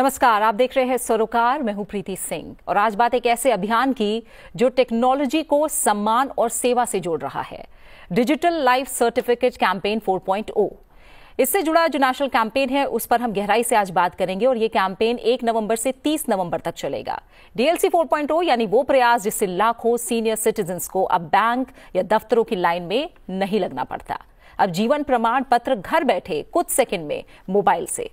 नमस्कार, आप देख रहे हैं सरोकार। मैं हूं प्रीति सिंह और आज बात एक ऐसे अभियान की जो टेक्नोलॉजी को सम्मान और सेवा से जोड़ रहा है। Digital life certificate campaign 4.0। इससे जुड़ा जो नेशनल कैंपेन है उस पर हम गहराई से आज बात करेंगे और ये कैंपेन 1 नवंबर से 30 नवंबर तक चलेगा। डीएलसी 4.0 यानी वो प्रयास जिससे लाखों सीनियर सिटीजन्स को अब बैंक या दफ्तरों की लाइन में नहीं लगना पड़ता। अब जीवन प्रमाण पत्र घर बैठे कुछ सेकंड में मोबाइल से।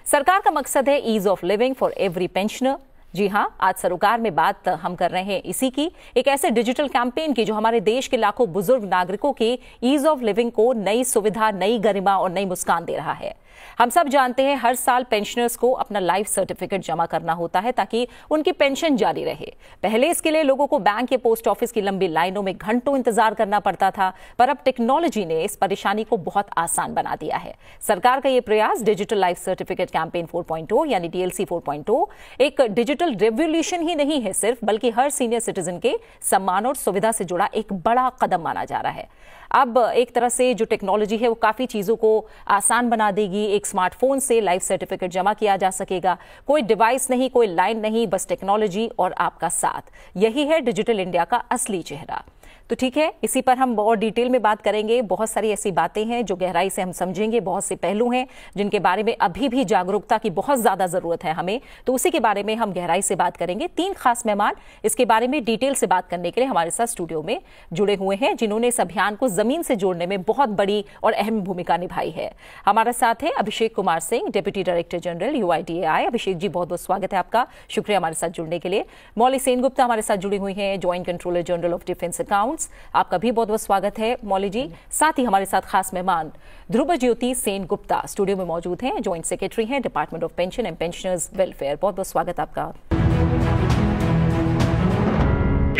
सरकार का मकसद है ease of living for every pensioner. जी हां, आज सरोकार में बात हम कर रहे हैं इसी की, एक ऐसे डिजिटल कैंपेन की जो हमारे देश के लाखों बुजुर्ग नागरिकों के ईज ऑफ लिविंग को नई सुविधा, नई गरिमा और नई मुस्कान दे रहा है। हम सब जानते हैं हर साल पेंशनर्स को अपना लाइफ सर्टिफिकेट जमा करना होता है ताकि उनकी पेंशन जारी रहे। पहले इसके लिए लोगों को बैंक या पोस्ट ऑफिस की लंबी लाइनों में घंटों इंतजार करना पड़ता था, पर अब टेक्नोलॉजी ने इस परेशानी को बहुत आसान बना दिया है। सरकार का यह प्रयास डिजिटल लाइफ सर्टिफिकेट कैंपेन 4.0 यानी डीएलसी 4.0 एक डिजिटल रेवोल्यूशन ही नहीं है सिर्फ, बल्कि हर सीनियर सिटीजन के सम्मान और सुविधा से जुड़ा एक बड़ा कदम माना जा रहा है। अब एक तरह से जो टेक्नोलॉजी है वो काफी चीजों को आसान बना देगी। एक स्मार्टफोन से लाइफ सर्टिफिकेट जमा किया जा सकेगा। कोई डिवाइस नहीं, कोई लाइन नहीं, बस टेक्नोलॉजी और आपका साथ। यही है डिजिटल इंडिया का असली चेहरा। तो ठीक है, इसी पर हम और डिटेल में बात करेंगे। बहुत सारी ऐसी बातें हैं जो गहराई से हम समझेंगे, बहुत से पहलू हैं जिनके बारे में अभी भी जागरूकता की बहुत ज्यादा जरूरत है हमें, तो उसी के बारे में हम गहराई से बात करेंगे। 3 खास मेहमान इसके बारे में डिटेल से बात करने के लिए हमारे साथ स्टूडियो में जुड़े हुए हैं, जिन्होंने इस अभियान को जमीन से जोड़ने में बहुत बड़ी और अहम भूमिका निभाई है। हमारे साथ है Abhishek Kumar Singh, deputy director general UIDAI। Abhishek ji, बहुत बहुत स्वागत है आपका, शुक्रिया हमारे साथ जुड़ने के लिए। मौली सेनगुप्ता हमारे साथ जुड़ी हुई हैं, joint controller general of defence accounts. आपका भी बहुत बहुत स्वागत है मौली जी। साथ ही हमारे साथ खास मेहमान ध्रुव ज्योति सेन गुप्ता स्टूडियो में मौजूद हैं, ज्वाइंट सेक्रेटरी हैं department of pension and pensioners welfare. बहुत बहुत स्वागत आपका।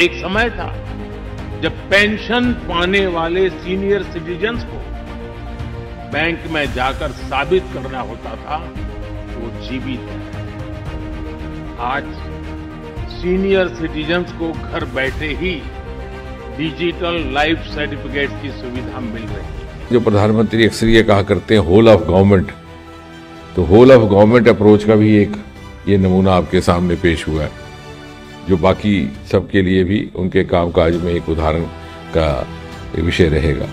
एक समय था जब पेंशन पाने वाले सीनियर सिटीजन्स को बैंक में जाकर साबित करना होता था कि वो जीवित है। आज सीनियर सिटीजन्स को घर बैठे ही डिजिटल लाइफ सर्टिफिकेट की सुविधा मिल रही है। जो प्रधानमंत्री अक्सर ये कहा करते हैं होल ऑफ गवर्नमेंट, तो होल ऑफ गवर्नमेंट अप्रोच का भी एक ये नमूना आपके सामने पेश हुआ है, जो बाकी सबके लिए भी उनके कामकाज में एक उदाहरण का विषय रहेगा।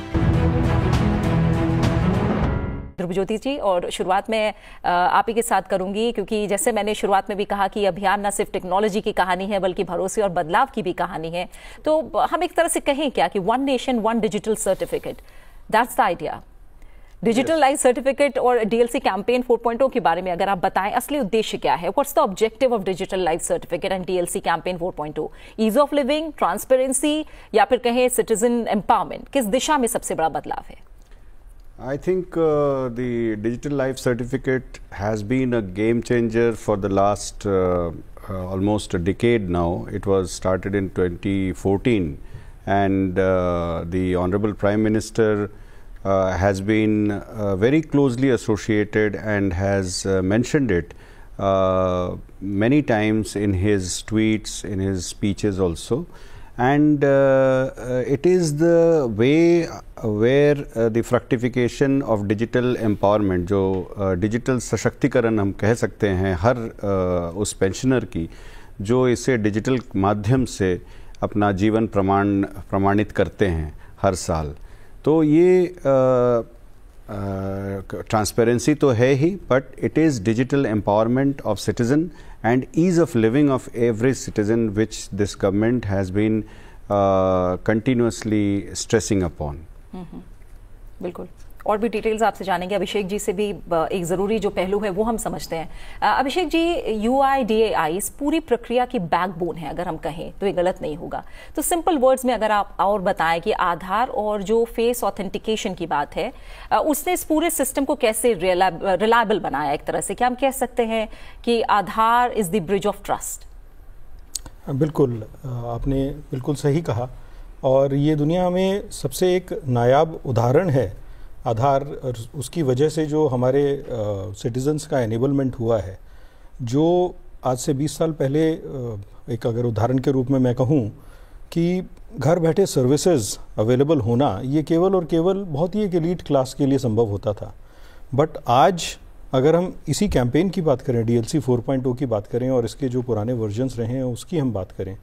ध्रुव ज्योति जी, और शुरुआत में आप ही के साथ करूंगी, क्योंकि जैसे मैंने शुरुआत में भी कहा कि अभियान न सिर्फ टेक्नोलॉजी की कहानी है बल्कि भरोसे और बदलाव की भी कहानी है। तो हम एक तरह से कहें क्या कि one nation one digital certificate, that's the idea. Digital life certificate और डीएलसी कैंपेन 4.0 के बारे में अगर आप बताएं, असली उद्देश्य क्या है? What's the objective of digital life certificate and DLC campaign 4.0? Ease of living, transparency, या फिर कहें सिटीजन एम्पावरमेंट? किस दिशा में सबसे बड़ा बदलाव है? I think the digital life certificate has been a game changer for the last almost a decade now. It was started in 2014 and the Honorable Prime Minister has been very closely associated and has mentioned it many times in his tweets, in his speeches also. And it is the way where the fructification of digital empowerment, जो digital सशक्तिकरण हम कह सकते हैं हर उस pensioner की जो इसे डिजिटल माध्यम से अपना जीवन प्रमाणित करते हैं हर साल। तो ये ट्रांसपेरेंसी तो है ही, but it is digital empowerment of citizen and ease of living of every citizen, which this government has been continuously stressing upon. बिल्कुल, और भी डिटेल्स आपसे जानेंगे। अभिषेक जी से भी एक ज़रूरी जो पहलू है वो हम समझते हैं। अभिषेक जी, UIDAI इस पूरी प्रक्रिया की बैकबोन है, अगर हम कहें तो ये गलत नहीं होगा। तो सिंपल वर्ड्स में अगर आप और बताएं कि आधार और जो फेस ऑथेंटिकेशन की बात है, उसने इस पूरे सिस्टम को कैसे रिलायबल बनाया? एक तरह से क्या हम कह सकते हैं कि Aadhaar is the bridge of trust? बिल्कुल, आपने बिल्कुल सही कहा, और ये दुनिया में सबसे एक नायाब उदाहरण है आधार। उसकी वजह से जो हमारे सिटीजन्स का एनेबलमेंट हुआ है, जो आज से 20 साल पहले एक अगर उदाहरण के रूप में मैं कहूँ कि घर बैठे सर्विसेज अवेलेबल होना, ये केवल और केवल बहुत ही एक एलीट क्लास के लिए संभव होता था। बट आज अगर हम इसी कैंपेन की बात करें, डीएलसी 4.0 की बात करें और इसके जो पुराने वर्जन्स रहे हैं उसकी हम बात करें,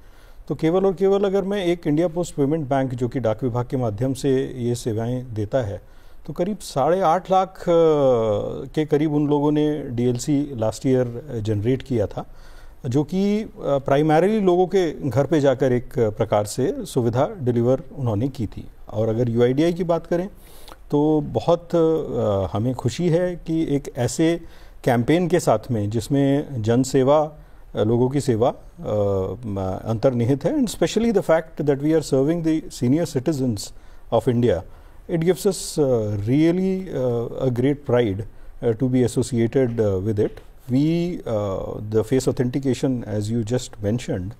तो केवल और केवल अगर मैं एक इंडिया पोस्ट पेमेंट बैंक जो कि डाक विभाग के माध्यम से ये सेवाएं देता है, तो करीब 8.5 लाख के करीब उन लोगों ने डीएलसी लास्ट ईयर जनरेट किया था, जो कि प्राइमरीली लोगों के घर पे जाकर एक प्रकार से सुविधा डिलीवर उन्होंने की थी। और अगर यूआईडीआई की बात करें तो बहुत हमें खुशी है कि एक ऐसे कैंपेन के साथ में जिसमें जन सेवा, लोगों की सेवा अंतर्निहित है, and specially the fact that we are serving the senior citizens of India, it gives us really a great pride to be associated with it. The face authentication, as you just mentioned,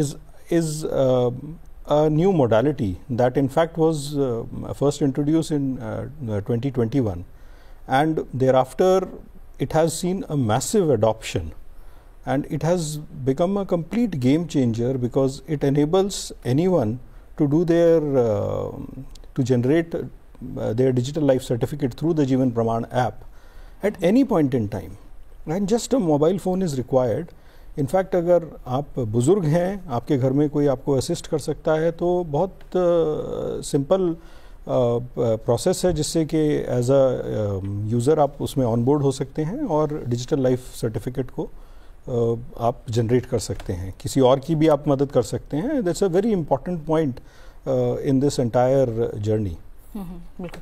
is a new modality that in fact was first introduced in 2021, and thereafter it has seen a massive adoption, and it has become a complete game changer because it enables anyone to do to generate their digital life certificate through the Jeevan Pramaan app at any point in time, and just a mobile phone is required. In fact, अगर आप बुजुर्ग हैं, आपके घर में कोई आपको assist कर सकता है, तो बहुत सिंपल प्रोसेस है जिससे कि एज अ यूज़र आप उसमें ऑनबोर्ड हो सकते हैं और डिजिटल लाइफ सर्टिफिकेट को आप जनरेट कर सकते हैं, किसी और की भी आप मदद कर सकते हैं. That's a very important point in this entire journey. बिल्कुल.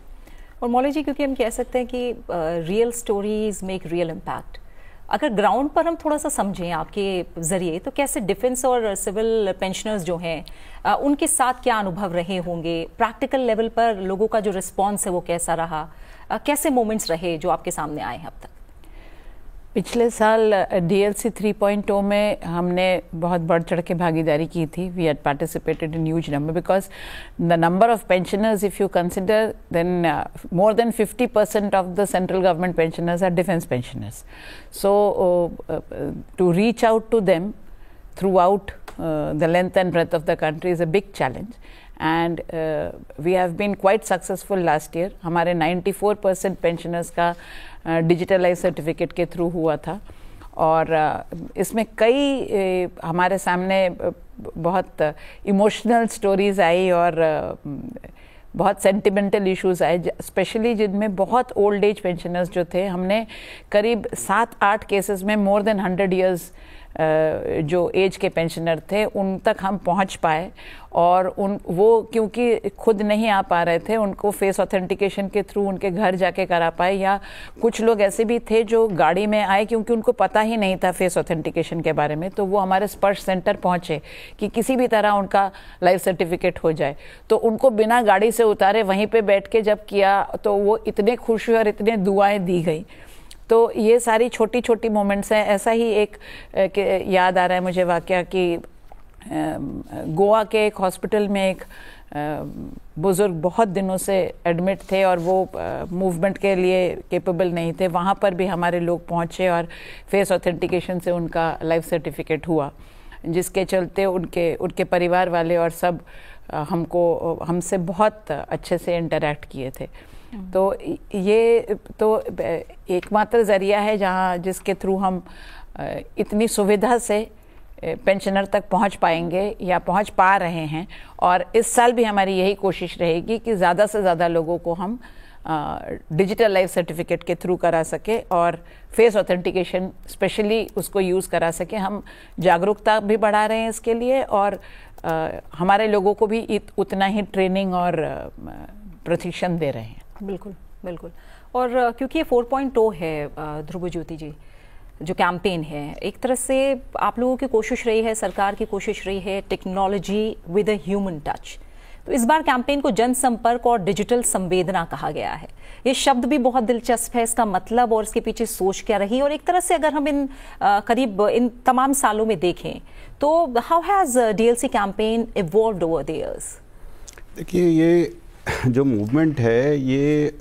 और मौली जी, क्योंकि हम कह सकते हैं कि real stories make real impact, अगर ग्राउंड पर हम थोड़ा सा समझें आपके ज़रिए, तो कैसे डिफेंस और सिविल पेंशनर्स जो हैं उनके साथ क्या अनुभव रहे होंगे, प्रैक्टिकल लेवल पर लोगों का जो रिस्पांस है वो कैसा रहा, कैसे मोमेंट्स रहे जो आपके सामने आए हैं अब तक? पिछले साल डीएलसी 3.0 में हमने बहुत बढ़ चढ़ के भागीदारी की थी. We had participated in huge number because the number of pensioners, if you consider, then more than 50% of the central government pensioners are defence pensioners. So to reach out to them throughout the length and breadth of the country is a big challenge, and we have been quite successful last year. हमारे 94% pensioners का digital life certificate के through हुआ था, और इसमें कई हमारे सामने बहुत इमोशनल स्टोरीज आई और बहुत सेंटिमेंटल इश्यूज आए, स्पेशली जिनमें बहुत ओल्ड एज पेंशनर्स जो थे. हमने करीब 7-8 केसेस में मोर देन 100 ईयर्स जो एज के पेंशनर थे उन तक हम पहुंच पाए, और वो क्योंकि खुद नहीं आ पा रहे थे, उनको फेस ऑथेंटिकेशन के थ्रू उनके घर जाके करा पाए, या कुछ लोग ऐसे भी थे जो गाड़ी में आए क्योंकि उनको पता ही नहीं था फेस ऑथेंटिकेशन के बारे में, तो वो हमारे स्पर्श सेंटर पहुंचे कि किसी भी तरह उनका लाइफ सर्टिफिकेट हो जाए. तो उनको बिना गाड़ी से उतारे वहीं पे बैठ के जब किया तो वो इतने खुश हुए और इतने दुआएं दी गई. तो ये सारी छोटी छोटी मोमेंट्स हैं. ऐसा ही एक याद आ रहा है मुझे वाकया कि गोवा के एक हॉस्पिटल में एक बुज़ुर्ग बहुत दिनों से एडमिट थे और वो मूवमेंट के लिए केपेबल नहीं थे. वहाँ पर भी हमारे लोग पहुँचे और फेस ऑथेंटिकेशन से उनका लाइफ सर्टिफिकेट हुआ, जिसके चलते उनके परिवार वाले और सब हमसे बहुत अच्छे से इंटरैक्ट किए थे. तो ये तो एकमात्र ज़रिया है जिसके थ्रू हम इतनी सुविधा से पेंशनर तक पहुंच पाएंगे या पहुंच पा रहे हैं. और इस साल भी हमारी यही कोशिश रहेगी कि ज़्यादा से ज़्यादा लोगों को हम डिजिटल लाइफ सर्टिफिकेट के थ्रू करा सके और फेस ऑथेंटिकेशन स्पेशली उसको यूज़ करा सके. हम जागरूकता भी बढ़ा रहे हैं इसके लिए, और हमारे लोगों को भी उतना ही ट्रेनिंग और प्रशिक्षण दे रहे हैं. बिल्कुल बिल्कुल. और क्योंकि ये 4.0 है ध्रुव ज्योति जी, जो कैंपेन है, एक तरह से आप लोगों की कोशिश रही है, सरकार की कोशिश रही है, technology with a human touch. तो इस बार कैंपेन को जनसंपर्क और डिजिटल संवेदना कहा गया है. ये शब्द भी बहुत दिलचस्प है, इसका मतलब और इसके पीछे सोच क्या रही, और एक तरह से अगर हम करीब इन तमाम सालों में देखें तो how has DLC campaign evolved over the years? देखिए, ये जो मूवमेंट है ये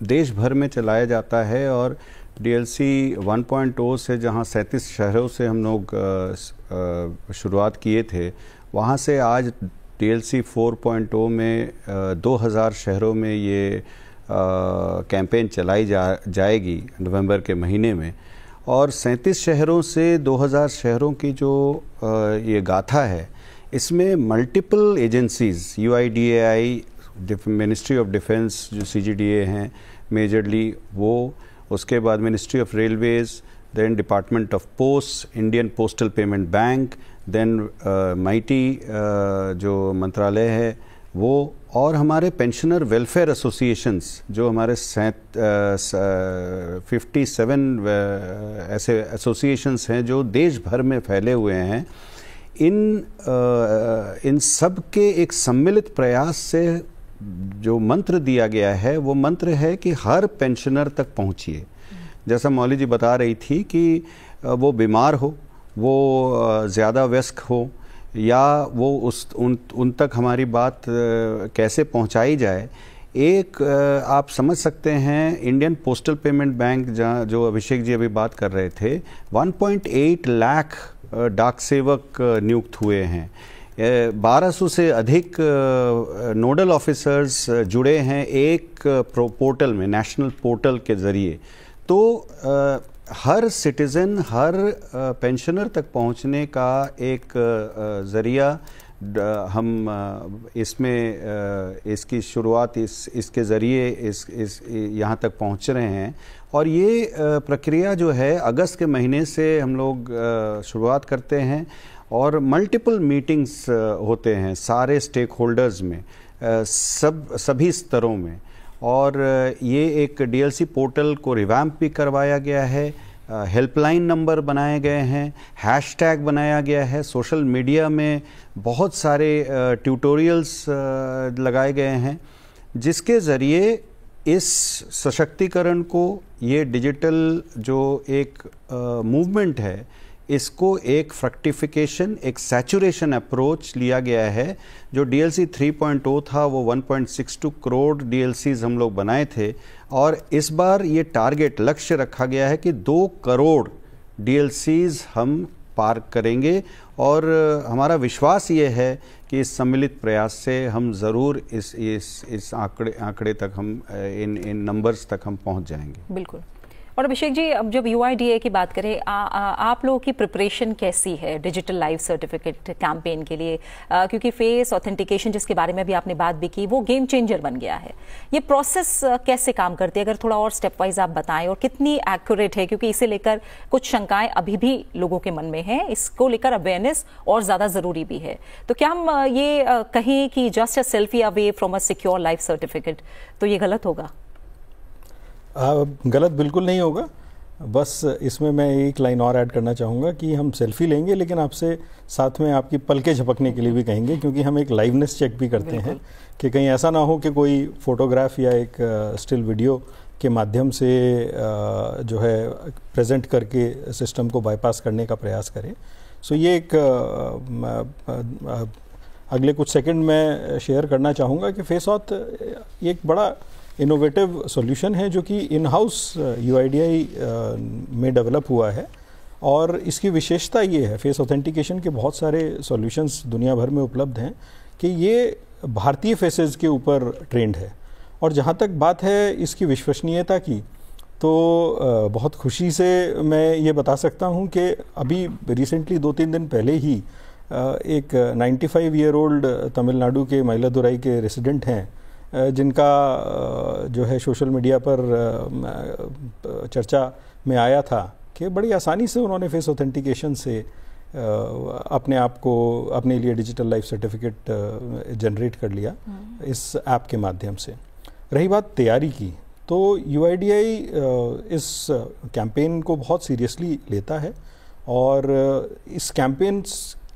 देश भर में चलाया जाता है, और डीएलसी 1.0 से जहां 37 शहरों से हम लोग शुरुआत किए थे, वहां से आज डीएलसी 4.0 में 2000 शहरों में ये कैंपेन चलाई जाएगी नवंबर के महीने में, और 37 शहरों से 2000 शहरों की जो ये गाथा है, इसमें multiple agencies, UIDAI, ministry of defence जो CGDA हैं मेजरली वो, उसके बाद ministry of railways, then department of post, Indian postal payment bank, then MeitY जो मंत्रालय है वो, और हमारे पेंशनर वेलफेयर एसोसिएशंस जो हमारे 57 ऐसे एसोसिएशंस हैं जो देश भर में फैले हुए हैं। इन सब के एक सम्मिलित प्रयास से जो मंत्र दिया गया है वो मंत्र है कि हर पेंशनर तक पहुंचिए। जैसा मौली जी बता रही थी कि वो बीमार हो, वो ज़्यादा व्यस्त हो, या वो उन तक हमारी बात कैसे पहुंचाई जाए। एक आप समझ सकते हैं, इंडियन पोस्टल पेमेंट बैंक जहाँ जो अभिषेक जी अभी बात कर रहे थे, 1.8 लाख डाक सेवक नियुक्त हुए हैं, 1200 से अधिक नोडल ऑफिसर्स जुड़े हैं एक पोर्टल में, नेशनल पोर्टल के ज़रिए। तो हर सिटीज़न, हर पेंशनर तक पहुंचने का एक ज़रिया हम इसमें इसकी शुरुआत इसके ज़रिए इस यहाँ तक पहुंच रहे हैं। और ये प्रक्रिया जो है अगस्त के महीने से हम लोग शुरुआत करते हैं, और मल्टीपल मीटिंग्स होते हैं सारे स्टेक होल्डर्स में, सभी स्तरों में। और ये एक DLC पोर्टल को रिवैम्प भी करवाया गया है, हेल्पलाइन नंबर बनाए गए हैं, हैशटैग बनाया गया है, सोशल मीडिया में बहुत सारे ट्यूटोरियल्स लगाए गए हैं, जिसके ज़रिए इस सशक्तिकरण को, ये डिजिटल जो एक मूवमेंट है, इसको एक फ्रक्टिफिकेशन, एक सैचुरेशन अप्रोच लिया गया है। जो DLC 3.0 था वो 1.62 करोड़ DLCs हम लोग बनाए थे, और इस बार ये टारगेट, लक्ष्य रखा गया है कि 2 करोड़ DLCs हम पार करेंगे। और हमारा विश्वास ये है कि इस सम्मिलित प्रयास से हम ज़रूर इस आंकड़े तक, हम इन नंबर्स तक हम पहुंच जाएंगे। बिल्कुल। और अभिषेक जी, अब जब UIDAI की बात करें, आप लोगों की प्रिपरेशन कैसी है डिजिटल लाइफ सर्टिफिकेट कैंपेन के लिए? क्योंकि फेस ऑथेंटिकेशन जिसके बारे में भी आपने बात भी की, वो गेम चेंजर बन गया है। ये प्रोसेस कैसे काम करती है, अगर थोड़ा और स्टेप वाइज आप बताएं, और कितनी एक्यूरेट है? क्योंकि इसे लेकर कुछ शंकाएं अभी भी लोगों के मन में है, इसको लेकर अवेयरनेस और ज़्यादा ज़रूरी भी है। तो क्या हम ये कहें कि just a selfie away from a secure life certificate, तो ये गलत होगा? गलत बिल्कुल नहीं होगा। बस इसमें मैं एक लाइन और ऐड करना चाहूँगा कि हम सेल्फी लेंगे, लेकिन आपसे साथ में आपकी पलकें झपकने के लिए भी कहेंगे, क्योंकि हम एक लाइवनेस चेक भी करते हैं कि कहीं ऐसा ना हो कि कोई फोटोग्राफ या एक स्टिल वीडियो के माध्यम से जो है प्रेजेंट करके सिस्टम को बाईपास करने का प्रयास करें। सो ये एक अगले कुछ सेकंड में शेयर करना चाहूँगा कि फेसऑथ एक बड़ा इनोवेटिव सॉल्यूशन है जो कि इन हाउस UIDAI में डेवलप हुआ है। और इसकी विशेषता ये है, फेस ऑथेंटिकेशन के बहुत सारे सॉल्यूशंस दुनिया भर में उपलब्ध हैं, कि ये भारतीय फेसेस के ऊपर ट्रेंड है। और जहाँ तक बात है इसकी विश्वसनीयता की, तो बहुत खुशी से मैं ये बता सकता हूँ कि अभी रिसेंटली 2-3 दिन पहले ही एक 95 ईयर ओल्ड तमिलनाडु के मयिलादुराई के रेसिडेंट हैं, जिनका जो है सोशल मीडिया पर चर्चा में आया था कि बड़ी आसानी से उन्होंने फेस ऑथेंटिकेशन से अपने आप को, अपने लिए डिजिटल लाइफ सर्टिफिकेट जनरेट कर लिया इस ऐप के माध्यम से। रही बात तैयारी की, तो UIDAI इस कैंपेन को बहुत सीरियसली लेता है, और इस कैंपेन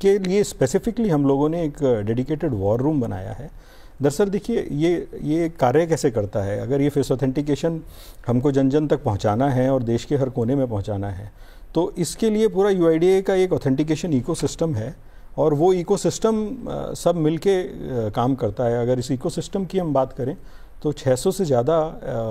के लिए स्पेसिफिकली हम लोगों ने एक डेडिकेटेड वॉर रूम बनाया है। दरअसल देखिए, ये कार्य कैसे करता है। अगर ये फेस ऑथेंटिकेशन हमको जन जन तक पहुंचाना है और देश के हर कोने में पहुंचाना है, तो इसके लिए पूरा UIDAI का एक ऑथेंटिकेशन इकोसिस्टम है, और वो इकोसिस्टम सब मिलके काम करता है। अगर इस इकोसिस्टम की हम बात करें तो 600 से ज़्यादा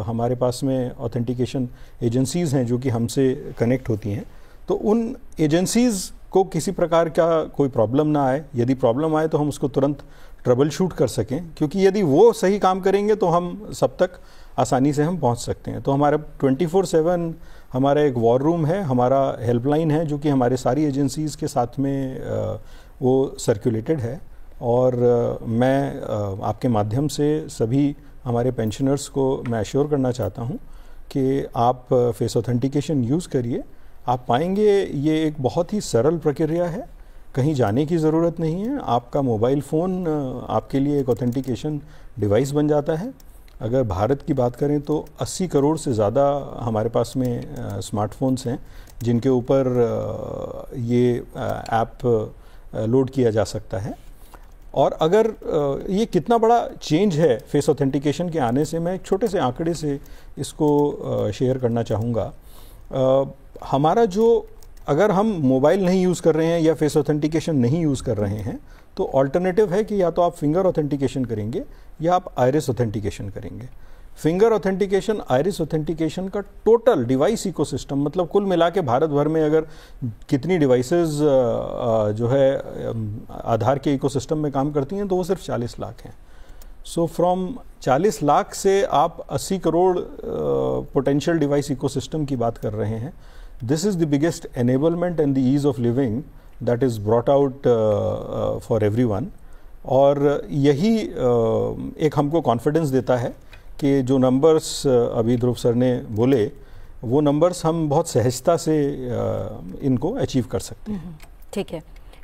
हमारे पास में ऑथेंटिकेशन एजेंसीज़ हैं जो कि हमसे कनेक्ट होती हैं। तो उन एजेंसीज़ को किसी प्रकार का कोई प्रॉब्लम ना आए, यदि प्रॉब्लम आए तो हम उसको तुरंत ट्रबल शूट कर सकें, क्योंकि यदि वो सही काम करेंगे तो हम सब तक आसानी से हम पहुंच सकते हैं। तो हमारा 24/7 हमारा एक वॉर रूम है, हमारा हेल्पलाइन है जो कि हमारे सारी एजेंसीज़ के साथ में वो सर्कुलेटेड है। और मैं आपके माध्यम से सभी हमारे पेंशनर्स को मैं अश्योर करना चाहता हूं कि आप फेस ऑथेंटिकेशन यूज़ करिए। आप पाएंगे ये एक बहुत ही सरल प्रक्रिया है, कहीं जाने की ज़रूरत नहीं है। आपका मोबाइल फ़ोन आपके लिए एक ऑथेंटिकेशन डिवाइस बन जाता है। अगर भारत की बात करें तो 80 करोड़ से ज़्यादा हमारे पास में स्मार्टफोन्स हैं जिनके ऊपर ये ऐप लोड किया जा सकता है। और अगर ये कितना बड़ा चेंज है फेस ऑथेंटिकेशन के आने से, मैं एक छोटे से आंकड़े से इसको शेयर करना चाहूँगा। हमारा जो, अगर हम मोबाइल नहीं यूज़ कर रहे हैं या फेस ऑथेंटिकेशन नहीं यूज़ कर रहे हैं तो ऑल्टरनेटिव है कि या तो आप फिंगर ऑथेंटिकेशन करेंगे या आप आइरिस ऑथेंटिकेशन करेंगे। फिंगर ऑथेंटिकेशन, आइरिस ऑथेंटिकेशन का टोटल डिवाइस इकोसिस्टम, मतलब कुल मिला के भारत भर में अगर कितनी डिवाइसेस जो है आधार के इकोसिस्टम में काम करती हैं तो वो सिर्फ 40 लाख हैं। सो फ्रॉम 40 लाख से आप 80 करोड़ पोटेंशियल डिवाइस इकोसिस्टम की बात कर रहे हैं। This is the biggest enablement and the ease of living that is brought out for everyone. और यही एक हमको कॉन्फिडेंस देता है कि जो नंबर्स अभी ध्रुव सर ने बोले वो नंबर्स हम बहुत सहजता से इनको अचीव कर सकते हैं। ठीक है,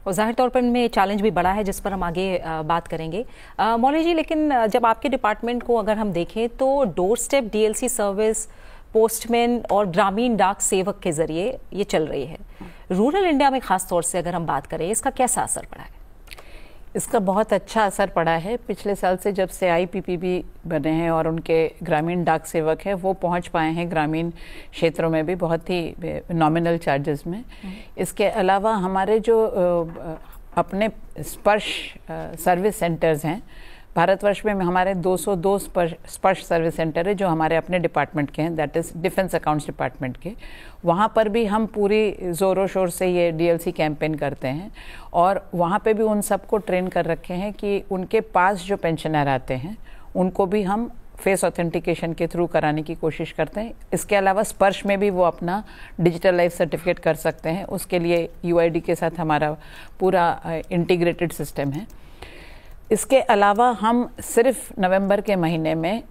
और जाहिर तौर पर इनमें चैलेंज भी बड़ा है जिस पर हम आगे बात करेंगे। मौली जी, लेकिन जब आपके डिपार्टमेंट को अगर हम देखें तो door step DLC service postman और ग्रामीण डाक सेवक के जरिए ये चल रही है। रूरल इंडिया में खास तौर से अगर हम बात करें, इसका कैसा असर पड़ा है? इसका बहुत अच्छा असर पड़ा है। पिछले साल से जब से IPPB बने हैं और उनके ग्रामीण डाक सेवक हैं वो पहुंच पाए हैं ग्रामीण क्षेत्रों में भी बहुत ही नॉमिनल चार्जेस में। इसके अलावा हमारे जो अपने स्पर्श सर्विस सेंटर्स हैं, भारतवर्ष में हमारे 202 स्पर्श सर्विस सेंटर है जो हमारे अपने डिपार्टमेंट के हैं, that is defence accounts department के। वहाँ पर भी हम पूरी ज़ोरों शोर से ये DLC कैंपेन करते हैं और वहाँ पे भी उन सबको ट्रेन कर रखे हैं कि उनके पास जो पेंशनर आते हैं उनको भी हम फेस ऑथेंटिकेशन के थ्रू कराने की कोशिश करते हैं। इसके अलावा स्पर्श में भी वो अपना डिजिटल लाइफ सर्टिफिकेट कर सकते हैं, उसके लिए UID के साथ हमारा पूरा इंटीग्रेटेड सिस्टम है। इसके अलावा हम सिर्फ नवंबर के महीने में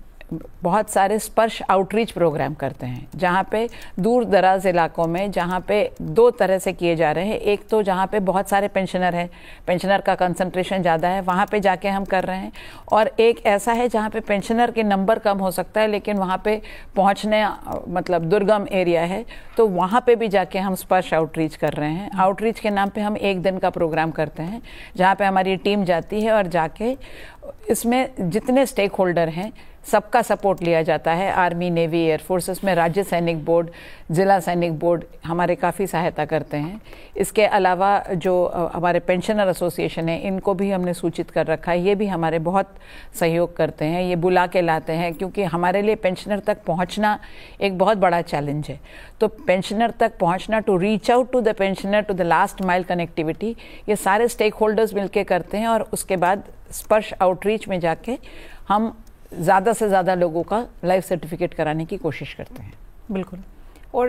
बहुत सारे स्पर्श आउटरीच प्रोग्राम करते हैं जहाँ पे दूर दराज इलाकों में, जहाँ पे 2 तरह से किए जा रहे हैं। एक तो जहाँ पे बहुत सारे पेंशनर हैं, पेंशनर का कंसंट्रेशन ज़्यादा है, वहाँ पे जाके हम कर रहे हैं। और एक ऐसा है जहाँ पे पेंशनर के नंबर कम हो सकता है लेकिन वहाँ पे पहुँचने मतलब दुर्गम एरिया है, तो वहाँ पे भी जाके हम स्पर्श आउटरीच कर रहे हैं। आउटरीच के नाम पे हम 1 दिन का प्रोग्राम करते हैं जहाँ पे हमारी टीम जाती है और जाके इसमें जितने स्टेक होल्डर हैं सबका सपोर्ट लिया जाता है। आर्मी, नेवी, एयरफोर्सेस में राज्य सैनिक बोर्ड, ज़िला सैनिक बोर्ड हमारे काफ़ी सहायता करते हैं। इसके अलावा जो हमारे पेंशनर एसोसिएशन है इनको भी हमने सूचित कर रखा है, ये भी हमारे बहुत सहयोग करते हैं, ये बुला के लाते हैं क्योंकि हमारे लिए पेंशनर तक पहुंचना एक बहुत बड़ा चैलेंज है। तो पेंशनर तक पहुंचना, to reach out to the pensioner, to the last mile connectivity, ये सारे स्टेक होल्डर्स मिलकर करते हैं और उसके बाद स्पर्श आउटरीच में जाके हम ज़्यादा से ज़्यादा लोगों का लाइफ सर्टिफिकेट कराने की कोशिश करते हैं। बिल्कुल। और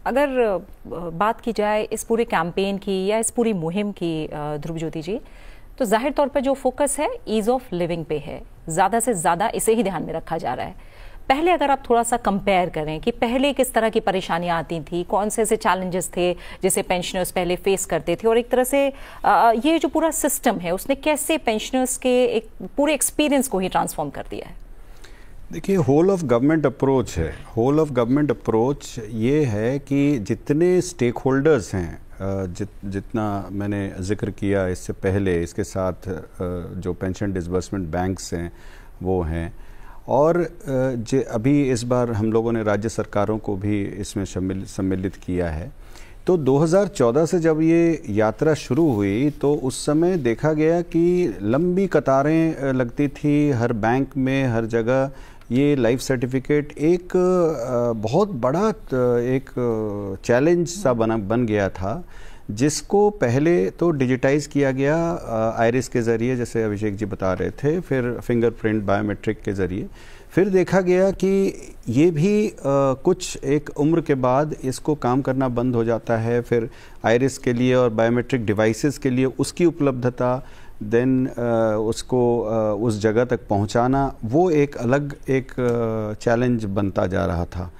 अगर बात की जाए इस पूरे कैंपेन की या इस पूरी मुहिम की ध्रुव ज्योति जी, तो जाहिर तौर पर जो फोकस है ईज़ ऑफ लिविंग पे है, ज़्यादा से ज़्यादा इसे ही ध्यान में रखा जा रहा है। पहले अगर आप थोड़ा सा कंपेयर करें कि पहले किस तरह की परेशानियां आती थी, कौन से ऐसे चैलेंजेस थे जिसे पेंशनर्स पहले फेस करते थे, और एक तरह से ये जो पूरा सिस्टम है उसने कैसे पेंशनर्स के एक पूरे एक्सपीरियंस को ही ट्रांसफॉर्म कर दिया है? देखिए, होल ऑफ गवर्नमेंट अप्रोच है। होल ऑफ गवर्नमेंट अप्रोच ये है कि जितने स्टेक होल्डर्स हैं, जितना मैंने जिक्र किया इससे पहले, इसके साथ जो पेंशन डिसबर्समेंट बैंक्स हैं वो हैं, और अभी इस बार हम लोगों ने राज्य सरकारों को भी इसमें सम्मिलित किया है। तो 2014 से जब ये यात्रा शुरू हुई तो उस समय देखा गया कि लंबी कतारें लगती थी हर बैंक में, हर जगह। ये लाइफ सर्टिफिकेट एक बहुत बड़ा एक चैलेंज सा बन गया था, जिसको पहले तो डिजिटाइज किया गया आइरिस के ज़रिए, जैसे अभिषेक जी बता रहे थे, फिर फिंगरप्रिंट बायोमेट्रिक के ज़रिए, फिर देखा गया कि ये भी कुछ एक उम्र के बाद इसको काम करना बंद हो जाता है। फिर आइरिस के लिए और बायोमेट्रिक डिवाइसेस के लिए उसकी उपलब्धता, देन उसको उस जगह तक पहुंचाना, वो एक अलग एक चैलेंज बनता जा रहा था।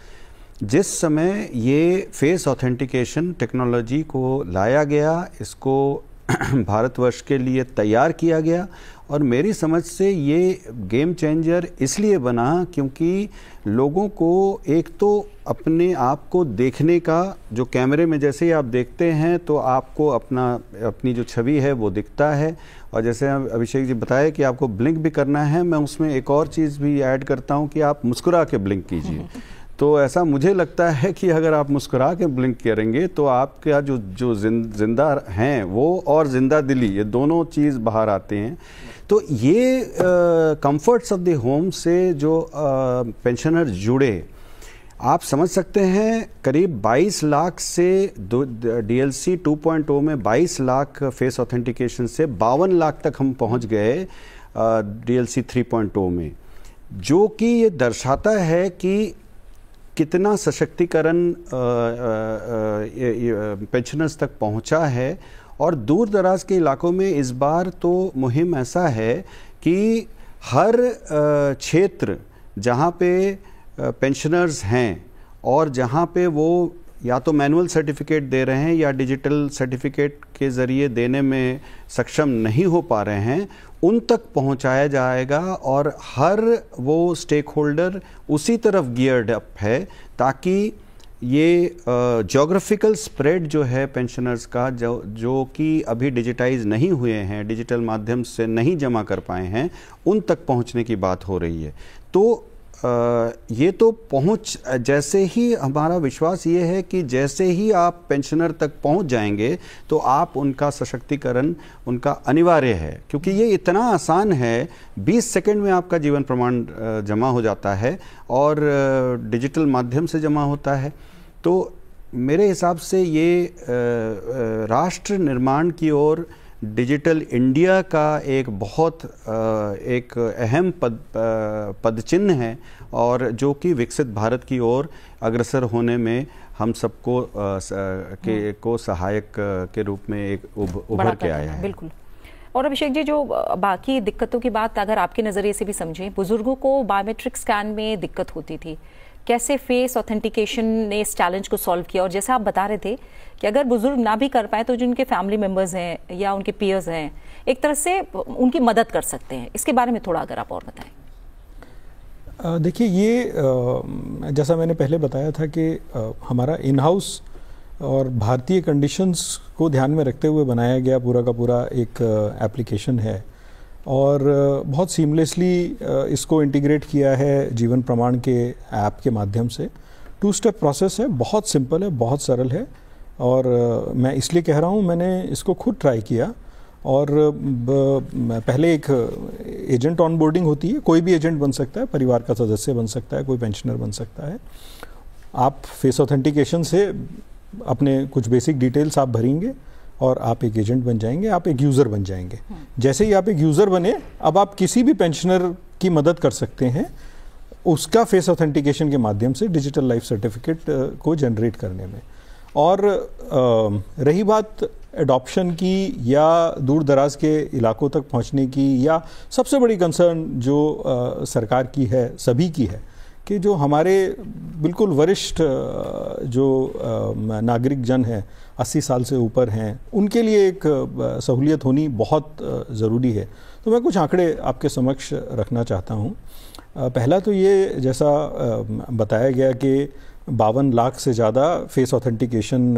जिस समय ये फेस ऑथेंटिकेशन टेक्नोलॉजी को लाया गया, इसको भारतवर्ष के लिए तैयार किया गया, और मेरी समझ से ये गेम चेंजर इसलिए बना क्योंकि लोगों को एक तो अपने आप को देखने का, जो कैमरे में जैसे ही आप देखते हैं तो आपको अपनी जो छवि है वो दिखता है, और जैसे अभिषेक जी बताए कि आपको ब्लिंक भी करना है, मैं उसमें एक और चीज़ भी ऐड करता हूँ कि आप मुस्कुरा के ब्लिंक कीजिए। तो ऐसा मुझे लगता है कि अगर आप मुस्कुरा के ब्लिंक करेंगे तो आपका जो जिंदा हैं वो और जिंदा दिली, ये दोनों चीज़ बाहर आते हैं। तो ये कंफर्ट्स ऑफ द होम से जो पेंशनर जुड़े, आप समझ सकते हैं करीब 22 लाख से डीएलसी 2.0 में 22 लाख फेस ऑथेंटिकेशन से 52 लाख तक हम पहुंच गए डीएलसी 3.0 में, जो कि ये दर्शाता है कि कितना सशक्तिकरण पेंशनर्स तक पहुंचा है। और दूर दराज के इलाकों में इस बार तो मुहिम ऐसा है कि हर क्षेत्र जहां पे पेंशनर्स हैं और जहां पे वो या तो मैनुअल सर्टिफिकेट दे रहे हैं या डिजिटल सर्टिफिकेट के ज़रिए देने में सक्षम नहीं हो पा रहे हैं, उन तक पहुंचाया जाएगा। और हर वो स्टेक होल्डर उसी तरफ गियर्ड अप है ताकि ये ज्योग्राफिकल स्प्रेड जो है पेंशनर्स का, जो कि अभी डिजिटाइज नहीं हुए हैं, डिजिटल माध्यम से नहीं जमा कर पाए हैं, उन तक पहुंचने की बात हो रही है। तो ये तो पहुंच, जैसे ही हमारा विश्वास ये है कि जैसे ही आप पेंशनर तक पहुंच जाएंगे तो आप उनका सशक्तिकरण उनका अनिवार्य है, क्योंकि ये इतना आसान है, 20 सेकंड में आपका जीवन प्रमाण जमा हो जाता है और डिजिटल माध्यम से जमा होता है। तो मेरे हिसाब से ये राष्ट्र निर्माण की ओर डिजिटल इंडिया का एक बहुत एक अहम पदचिन्ह है, और जो कि विकसित भारत की ओर अग्रसर होने में हम सबको को सहायक के रूप में एक उभर के आया है। बिल्कुल। और अभिषेक जी, जो बाकी दिक्कतों की बात अगर आपके नज़रिए से भी समझें, बुजुर्गों को बायोमेट्रिक स्कैन में दिक्कत होती थी, कैसे फेस ऑथेंटिकेशन ने इस चैलेंज को सॉल्व किया? और जैसा आप बता रहे थे कि अगर बुजुर्ग ना भी कर पाए तो जो उनके फैमिली मेंबर्स हैं या उनके पीयर्स हैं, एक तरह से उनकी मदद कर सकते हैं, इसके बारे में थोड़ा अगर आप और बताएं। देखिए, ये जैसा मैंने पहले बताया था कि हमारा इन हाउस और भारतीय कंडीशंस को ध्यान में रखते हुए बनाया गया पूरा का पूरा एक एप्लीकेशन है, और बहुत सीमलेसली इसको इंटीग्रेट किया है जीवन प्रमाण के ऐप के माध्यम से। 2 स्टेप प्रोसेस है, बहुत सिंपल है, बहुत सरल है, और मैं इसलिए कह रहा हूँ, मैंने इसको खुद ट्राई किया। और पहले एक एजेंट ऑनबोर्डिंग होती है, कोई भी एजेंट बन सकता है, परिवार का सदस्य बन सकता है, कोई पेंशनर बन सकता है। आप फेस ऑथेंटिकेशन से अपने कुछ बेसिक डिटेल्स आप भरेंगे और आप एक एजेंट बन जाएंगे, आप एक यूज़र बन जाएंगे। जैसे ही आप एक यूज़र बने, अब आप किसी भी पेंशनर की मदद कर सकते हैं उसका फेस ऑथेंटिकेशन के माध्यम से डिजिटल लाइफ सर्टिफिकेट को जनरेट करने में। और रही बात एडॉप्शन की या दूर दराज के इलाकों तक पहुंचने की, या सबसे बड़ी कंसर्न जो सरकार की है, सभी की है, कि जो हमारे बिल्कुल वरिष्ठ जो नागरिक जन हैं, 80 साल से ऊपर हैं, उनके लिए एक सहूलियत होनी बहुत ज़रूरी है। तो मैं कुछ आंकड़े आपके समक्ष रखना चाहता हूँ। पहला तो ये, जैसा बताया गया कि 52 लाख से ज़्यादा फेस ऑथेंटिकेशन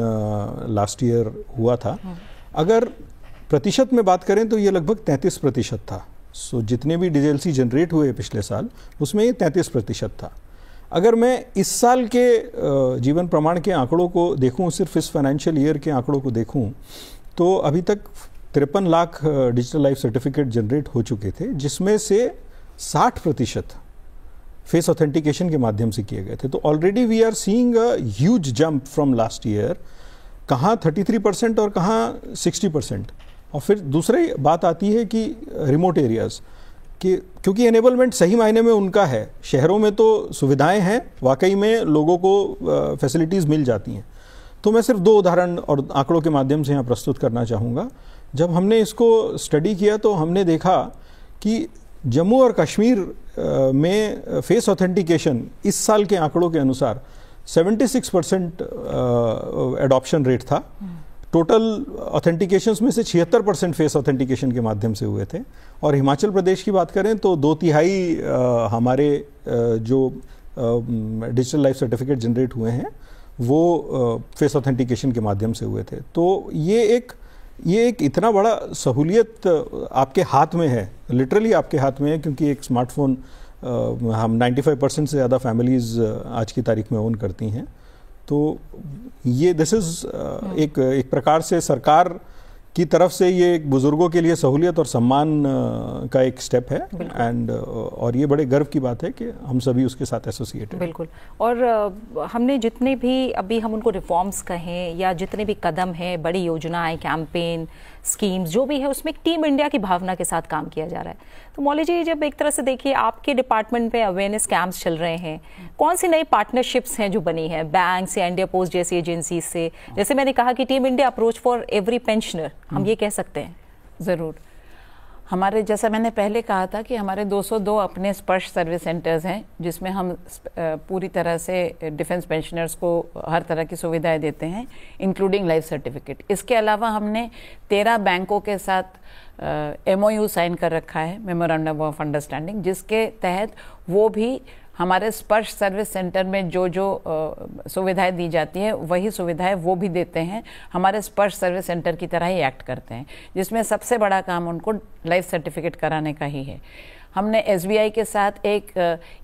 लास्ट ईयर हुआ था। अगर प्रतिशत में बात करें तो ये लगभग 33% था। सो जितने भी डीएलसी जनरेट हुए पिछले साल, उसमें ये 33% था। अगर मैं इस साल के जीवन प्रमाण के आंकड़ों को देखूं, सिर्फ इस फाइनेंशियल ईयर के आंकड़ों को देखूं, तो अभी तक 53 lakh digital life certificate generate हो चुके थे, जिसमें से 60% फेस ऑथेंटिकेशन के माध्यम से किए गए थे। तो already we are seeing a huge jump from last year कहाँ 33% और कहाँ 60%। और फिर दूसरी बात आती है कि रिमोट एरियाज़ कि क्योंकि एनेबलमेंट सही मायने में उनका है, शहरों में तो सुविधाएं हैं, वाकई में लोगों को फैसिलिटीज़ मिल जाती हैं। तो मैं सिर्फ 2 उदाहरण और आंकड़ों के माध्यम से यहाँ प्रस्तुत करना चाहूँगा। जब हमने इसको स्टडी किया तो हमने देखा कि जम्मू और कश्मीर में फेस ऑथेंटिकेशन इस साल के आंकड़ों के अनुसार 76% एडॉप्शन रेट था। टोटल ऑथेंटिकेशंस में से 76% फेस ऑथेंटिकेशन के माध्यम से हुए थे। और हिमाचल प्रदेश की बात करें तो 2/3 हमारे जो डिजिटल लाइफ सर्टिफिकेट जनरेट हुए हैं वो फेस ऑथेंटिकेशन के माध्यम से हुए थे। तो ये एक इतना बड़ा सहूलियत आपके हाथ में है, लिटरली आपके हाथ में है, क्योंकि एक स्मार्टफोन हम 95% से ज़्यादा फैमिलीज़ आज की तारीख में ओन करती हैं। तो ये दिस इज़ एक प्रकार से सरकार की तरफ से ये एक बुजुर्गों के लिए सहूलियत और सम्मान का एक स्टेप है। एंड और ये बड़े गर्व की बात है कि हम सभी उसके साथ एसोसिएटेड। बिल्कुल। और हमने जितने भी अभी हम उनको रिफॉर्म्स कहें या जितने भी कदम हैं, बड़ी योजनाएं, कैंपेन, स्कीम्स जो भी है, उसमें एक टीम इंडिया की भावना के साथ काम किया जा रहा है। तो मौली जी, जब एक तरह से देखिए आपके डिपार्टमेंट में अवेयरनेस कैंप्स चल रहे हैं, कौन सी नई पार्टनरशिप्स हैं जो बनी है बैंक या इंडिया पोस्ट जैसी एजेंसी से? जैसे मैंने कहा कि team India approach for every pensioner, हम ये कह सकते हैं। ज़रूर। हमारे, जैसा मैंने पहले कहा था कि हमारे 202 अपने स्पर्श सर्विस सेंटर्स हैं, जिसमें हम पूरी तरह से डिफेंस पेंशनर्स को हर तरह की सुविधाएं देते हैं, इंक्लूडिंग लाइफ सर्टिफिकेट। इसके अलावा हमने 13 बैंकों के साथ MOU साइन कर रखा है, मेमोरेंडम ऑफ अंडरस्टैंडिंग, जिसके तहत वो भी हमारे स्पर्श सर्विस सेंटर में जो सुविधाएं दी जाती हैं वही सुविधाएं वो भी देते हैं, हमारे स्पर्श सर्विस सेंटर की तरह ही एक्ट करते हैं, जिसमें सबसे बड़ा काम उनको लाइफ सर्टिफिकेट कराने का ही है। हमने SBI के साथ एक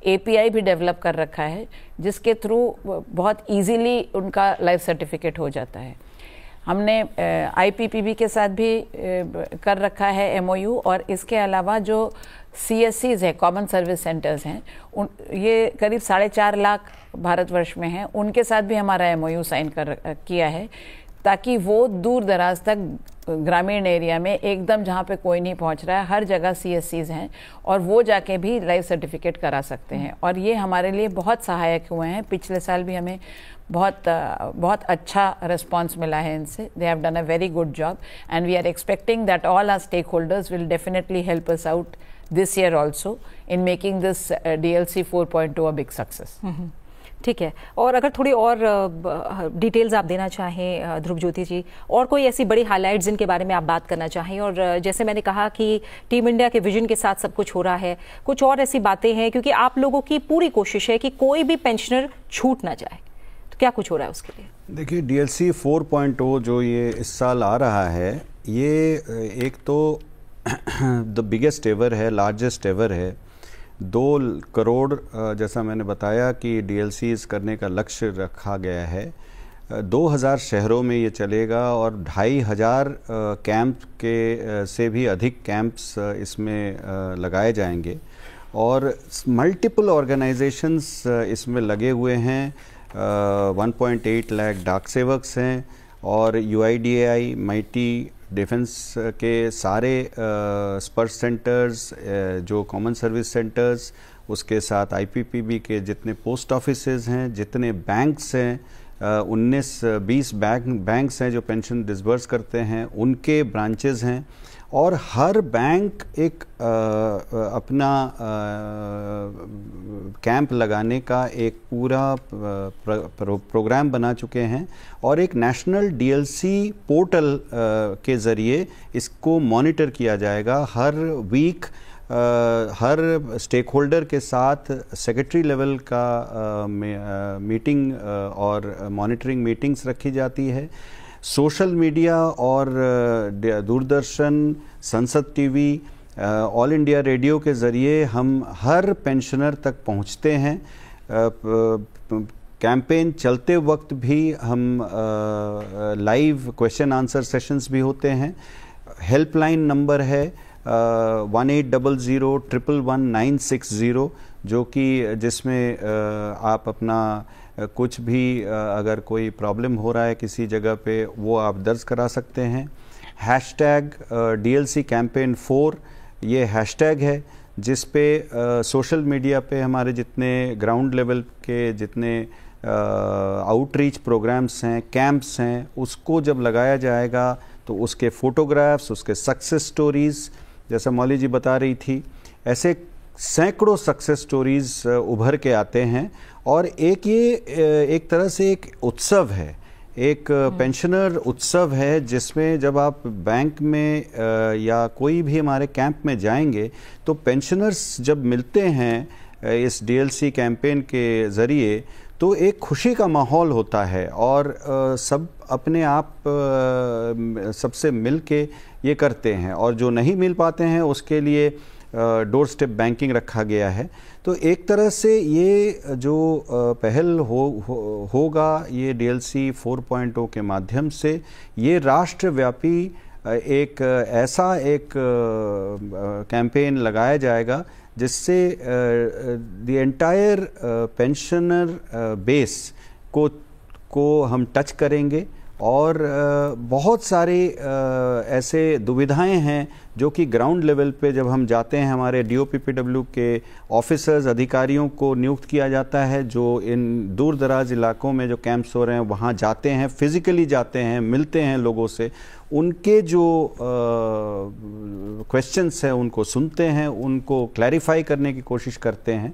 API भी डेवलप कर रखा है, जिसके थ्रू बहुत इजीली उनका लाइफ सर्टिफिकेट हो जाता है। हमने IPPB के साथ भी कर रखा है MOU, और इसके अलावा जो CSCs है, कॉमन सर्विस सेंटर्स हैं, ये करीब 4.5 लाख भारतवर्ष में हैं, उनके साथ भी हमारा MOU साइन किया है, ताकि वो दूर दराज तक ग्रामीण एरिया में एकदम जहाँ पे कोई नहीं पहुँच रहा है, हर जगह CSCs हैं और वो जाके भी लाइफ सर्टिफिकेट करा सकते हैं। और ये हमारे लिए बहुत सहायक हुए हैं। पिछले साल भी हमें बहुत अच्छा रिस्पॉन्स मिला है इनसे। They have done a very good job and we are expecting that all our stakeholders will definitely help us out this year also in making this DLC 4.2 a big success. ठीक है। और अगर थोड़ी और details आप देना चाहें ध्रुव ज्योति जी, और कोई ऐसी बड़ी हाइलाइट्स जिनके बारे में आप बात करना चाहें। और जैसे मैंने कहा कि टीम इंडिया के विजन के साथ सब कुछ हो रहा है, कुछ और ऐसी बातें हैं, क्योंकि आप लोगों की पूरी कोशिश है कि कोई भी पेंशनर छूट ना जाए, तो क्या कुछ हो रहा है उसके लिए? देखिए, DLC 4.0 जो ये इस साल आ रहा है, ये एक तो द बिगेस्ट एवर है, लार्जेस्ट एवर है। 2 करोड़ जैसा मैंने बताया कि DLCs करने का लक्ष्य रखा गया है। 2000 शहरों में ये चलेगा और 2500 कैंप के से भी अधिक कैंप्स इसमें लगाए जाएंगे और मल्टीपल ऑर्गेनाइजेशंस इसमें लगे हुए हैं। 1.8 लाख डाक सेवक्स हैं और UIDAI माइटी डिफेंस के सारे स्पर्श सेंटर्स, जो कॉमन सर्विस सेंटर्स, उसके साथ IPPB के जितने पोस्ट ऑफिसेज हैं, जितने बैंक्स हैं, 19-20 बैंक्स हैं जो पेंशन डिसबर्स करते हैं, उनके ब्रांचेस हैं। और हर बैंक एक अपना कैंप लगाने का एक पूरा प्रोग्राम बना चुके हैं और एक नेशनल DLC पोर्टल के ज़रिए इसको मॉनिटर किया जाएगा। हर वीक हर स्टेक होल्डर के साथ सेक्रेटरी लेवल का मीटिंग और मॉनिटरिंग मीटिंग्स रखी जाती है। सोशल मीडिया और दूरदर्शन, संसद TV, ऑल इंडिया रेडियो के ज़रिए हम हर पेंशनर तक पहुंचते हैं। कैंपेन चलते वक्त भी हम लाइव क्वेश्चन आंसर सेशंस भी होते हैं। हेल्पलाइन नंबर है 1800 111 960, जो कि जिसमें आप अपना कुछ भी अगर कोई प्रॉब्लम हो रहा है किसी जगह पे, वो आप दर्ज करा सकते हैं। हैशटैग DLC कैंपेन 4 ये हैशटैग है जिस पे सोशल मीडिया पे हमारे जितने ग्राउंड लेवल के जितने आउटरीच प्रोग्राम्स हैं, कैंप्स हैं, उसको जब लगाया जाएगा तो उसके फ़ोटोग्राफ्स, उसके सक्सेस स्टोरीज़, जैसा मौली जी बता रही थी, ऐसे सैकड़ों सक्सेस स्टोरीज़ उभर के आते हैं। और ये एक तरह से एक उत्सव है, एक पेंशनर उत्सव है, जिसमें जब आप बैंक में या कोई भी हमारे कैंप में जाएंगे तो पेंशनर्स जब मिलते हैं इस DLC कैंपेन के ज़रिए तो एक खुशी का माहौल होता है और सब अपने आप सबसे मिल के ये करते हैं। और जो नहीं मिल पाते हैं उसके लिए डोर स्टेप बैंकिंग रखा गया है। तो एक तरह से ये जो पहल होगा ये DLC 4.0 के माध्यम से ये राष्ट्रव्यापी एक ऐसा एक कैंपेन लगाया जाएगा जिससे द एंटायर पेंशनर बेस को हम टच करेंगे। और बहुत सारे ऐसे दुविधाएं हैं जो कि ग्राउंड लेवल पे जब हम जाते हैं, हमारे DOPPW के ऑफिसर्स, अधिकारियों को नियुक्त किया जाता है जो इन दूर दराज इलाकों में जो कैंप्स हो रहे हैं वहाँ जाते हैं, फिज़िकली जाते हैं, मिलते हैं लोगों से, उनके जो क्वेश्चंस हैं उनको सुनते हैं, उनको क्लैरिफाई करने की कोशिश करते हैं।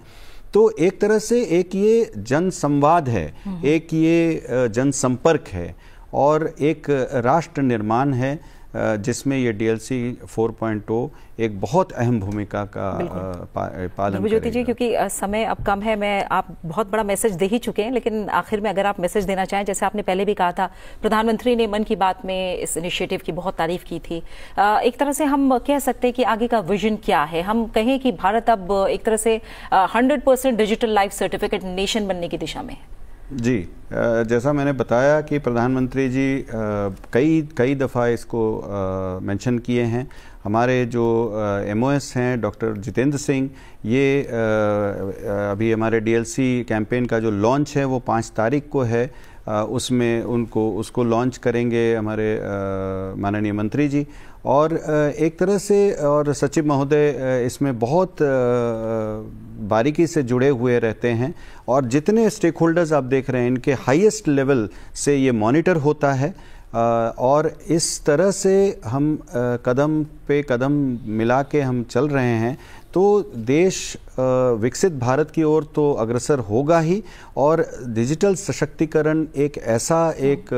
तो एक तरह से एक ये जन संवाद है, एक ये जनसंपर्क है और एक राष्ट्र निर्माण है जिसमें ये DLC 4.0 एक बहुत अहम भूमिका का पालन ध्रुवज्योति जी, क्योंकि समय अब कम है, आप बहुत बड़ा मैसेज दे ही चुके हैं, लेकिन आखिर में अगर आप मैसेज देना चाहें, जैसे आपने पहले भी कहा था, प्रधानमंत्री ने मन की बात में इस इनिशिएटिव की बहुत तारीफ की थी। एक तरह से हम कह सकते हैं कि आगे का विजन क्या है? हम कहें कि भारत अब एक तरह से 100% डिजिटल लाइफ सर्टिफिकेट नेशन बनने की दिशा में है। जी, जैसा मैंने बताया कि प्रधानमंत्री जी कई दफ़ा इसको मेंशन किए हैं। हमारे जो MOS हैं डॉक्टर जितेंद्र सिंह, ये अभी हमारे DLC कैंपेन का जो लॉन्च है वो 5 तारीख को है, उसमें उसको लॉन्च करेंगे हमारे माननीय मंत्री जी। और एक तरह से और सचिव महोदय इसमें बहुत बारीकी से जुड़े हुए रहते हैं और जितने स्टेक होल्डर्स आप देख रहे हैं इनके हाईएस्ट लेवल से ये मॉनिटर होता है। और इस तरह से हम कदम पे कदम मिला के हम चल रहे हैं तो देश विकसित भारत की ओर तो अग्रसर होगा ही। और डिजिटल सशक्तिकरण एक ऐसा एक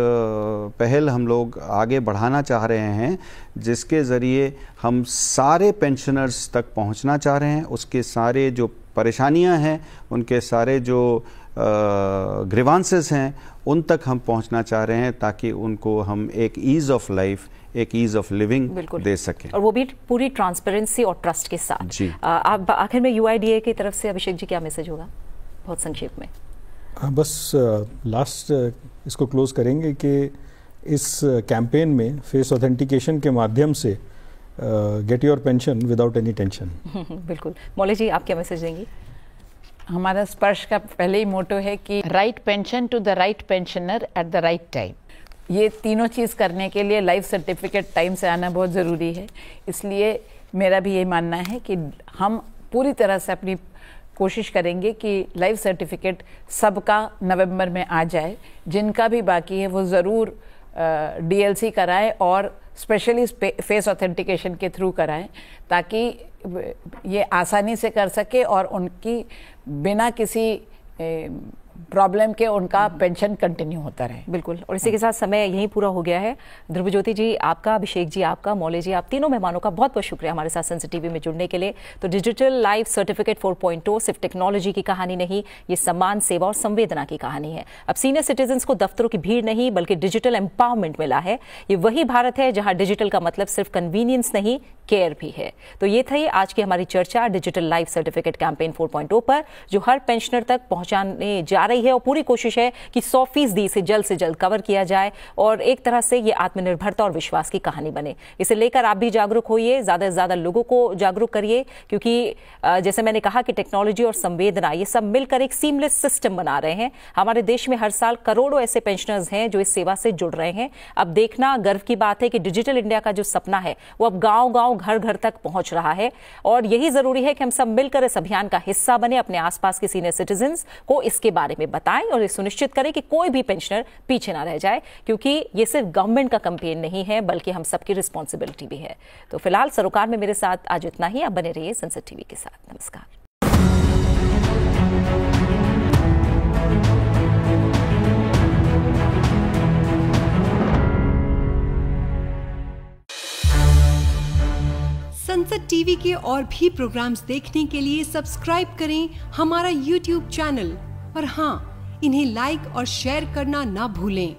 पहल हम लोग आगे बढ़ाना चाह रहे हैं जिसके ज़रिए हम सारे पेंशनर्स तक पहुंचना चाह रहे हैं। उसके सारे जो परेशानियां हैं, उनके सारे जो ग्रीवांसेस हैं, उन तक हम पहुंचना चाह रहे हैं ताकि उनको हम एक ईज़ ऑफ लाइफ, एक ईज़ ऑफ लिविंग दे सकें, और वो भी पूरी ट्रांसपेरेंसी और ट्रस्ट के साथ। जी, आप आखिर में UIDA की तरफ से अभिषेक जी क्या मैसेज होगा, बहुत संक्षेप में? बस लास्ट इसको क्लोज करेंगे कि इस कैंपेन में फेस ऑथेंटिकेशन के माध्यम से get your pension without any tension. बिल्कुल। मौली जी, आप क्या मैसेज देंगी? हमारा स्पर्श का पहले ही मोटो है कि right pension to the right pensioner at the right time. ये तीनों चीज़ करने के लिए लाइफ सर्टिफिकेट टाइम से आना बहुत ज़रूरी है। इसलिए मेरा भी ये मानना है कि हम पूरी तरह से अपनी कोशिश करेंगे कि लाइफ सर्टिफिकेट सबका नवंबर में आ जाए। जिनका भी बाकी है वो ज़रूर DLC कराएं और स्पेशली फेस ऑथेंटिकेशन के थ्रू कराएं ताकि ये आसानी से कर सके और उनकी बिना किसी प्रॉब्लम के उनका पेंशन कंटिन्यू होता रहे। बिल्कुल। और इसी के साथ समय यहीं पूरा हो गया है। ध्रुवज्योति जी आपका, अभिषेक जी आपका, मौली जी, आप तीनों मेहमानों का बहुत बहुत शुक्रिया हमारे साथ सेंसिटिव में जुड़ने के लिए। तो डिजिटल लाइफ सर्टिफिकेट 4.0 सिर्फ टेक्नोलॉजी की कहानी नहीं, ये सम्मान, सेवा और संवेदना की कहानी है। अब सीनियर सिटीजन्स को दफ्तरों की भीड़ नहीं बल्कि डिजिटल एम्पावरमेंट मिला है। ये वही भारत है जहां डिजिटल का मतलब सिर्फ कन्वीनियंस नहीं, केयर भी है। तो ये थी आज की हमारी चर्चा डिजिटल लाइफ सर्टिफिकेट कैंपेन 4.0 पर, जो हर पेंशनर तक पहुंचाने जा रही है और पूरी कोशिश है कि 100% इसे जल्द से जल्द कवर किया जाए और एक तरह से ये आत्मनिर्भरता और विश्वास की कहानी बने। इसे लेकर आप भी जागरूक होइए, ज्यादा से ज्यादा लोगों को जागरूक करिए, क्योंकि जैसे मैंने कहा कि टेक्नोलॉजी और संवेदना ये सब मिलकर एक सीमलेस सिस्टम बना रहे हैं। हमारे देश में हर साल करोड़ों ऐसे पेंशनर्स हैं जो इस सेवा से जुड़ रहे हैं। अब देखना गर्व की बात है कि डिजिटल इंडिया का जो सपना है वो अब गांव-गांव, घर-घर तक पहुंच रहा है और यही जरूरी है कि हम सब मिलकर इस अभियान का हिस्सा बने, अपने आसपास के सीनियर सिटीजन्स को इसके बारे में बताएं और ये सुनिश्चित करें कि कोई भी पेंशनर पीछे ना रह जाए, क्योंकि ये सिर्फ गवर्नमेंट का कैंपेन नहीं है बल्कि हम सबकी रिस्पॉन्सिबिलिटी भी है। तो फिलहाल सरोकार में मेरे साथ आज इतना ही। आप बने रहिए सनसेट टीवी के साथ। नमस्कार। सनसेट टीवी के और भी प्रोग्राम्स देखने के लिए सब्सक्राइब करें हमारा YouTube चैनल और हाँ, इन्हें लाइक और शेयर करना ना भूलें।